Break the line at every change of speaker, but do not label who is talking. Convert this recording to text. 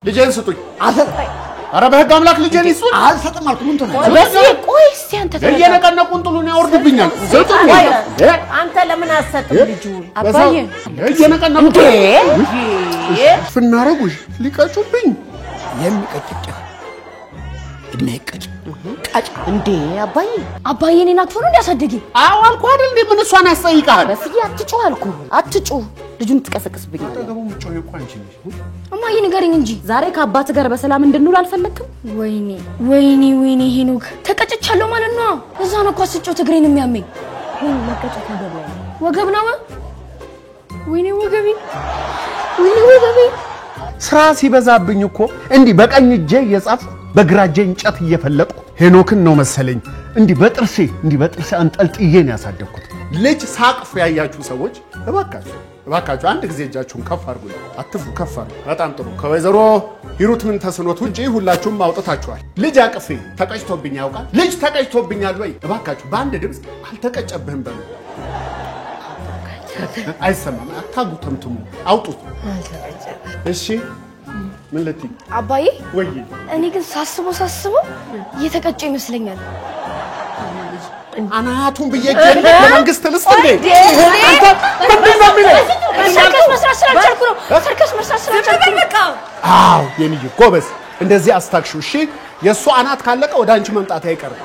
ልጄን ስጡኝ
አሰጣይ
አረ በህግ አምላክ ልጄን ይስጡኝ
አልሰጥም አልኩ ምን ተሆነ
በሲ ቆይ እስቲ አንተ
እየነቀነቁን ጥሉን ያወርዱብኛል ስጡኝ
አንተ ለምን አሰጥም ልጁን አባዬ
እየነቀነቁ ፍናረጉሽ ሊቀጩብኝ
የሚቀጭጭ እድሜ ቀጭ ቀጭ
እንዴ አባዬ እኔን አጥፎ ነው እንዲያሳደጊ
አዎ አልኩ አይደል እንዴ ምን እሷን ያስጠይቃል
በሲ አትጮህ አልኩ አትጮህ ልጁን ትቀሰቅስብኝ
ተገቡ ምጮህ እኮ አንቺ ነሽ
እማዬ ንገሪኝ እንጂ ዛሬ ከአባት ጋር በሰላም እንድንውል አልፈለክም ወይኔ ሄኖክ ተቀጭቻለሁ ማለት ነው እዛ ነው እኮ አስጮህ ትግሬን የሚያመኝ መቀጨት ወገብ ነው ወይኔ ወገቤ
ስራ ሲበዛብኝ እኮ እንዲህ በቀኝ እጄ እየጻፍ በግራ እጄ እንጨት እየፈለጥኩ ሄኖክን ነው መሰለኝ እንዲህ በጥርሴ አንጠልጥዬ ነው ያሳደግኩት ልጅ ሳቅፍ ያያችሁ ሰዎች እባካችሁ አንድ ጊዜ እጃችሁን ከፍ አድርጉ አትፉ ከፍ አድርጉ በጣም ጥሩ ከወይዘሮ ሂሩት ምን ተስኖት ውጪ ሁላችሁም አውጥታችኋል ልጅ አቅፌ ተቀጭቶብኝ ያውቃል ልጅ ተቀጭቶብኛል ወይ እባካችሁ በአንድ ድምጽ አልተቀጨብህም በሉ አይሰማም አታጉተምትሙ አውጡት እሺ ምን ልትይ
አባዬ
ወይ
እኔ ግን ሳስበው እየተቀጨ ይመስለኛል
አናቱን በየገኝ መንግስት ልስጥ እንዴ
ሰርከስ መስራት ስላልቻልኩ ነው ሰርከስ መስራት ስላልቻልኩ በቃ
አዎ የኔ ጎበዝ እንደዚህ አስታክሹ እሺ የሱ አናት ካለቀ ወደ አንቺ መምጣት አይቀርም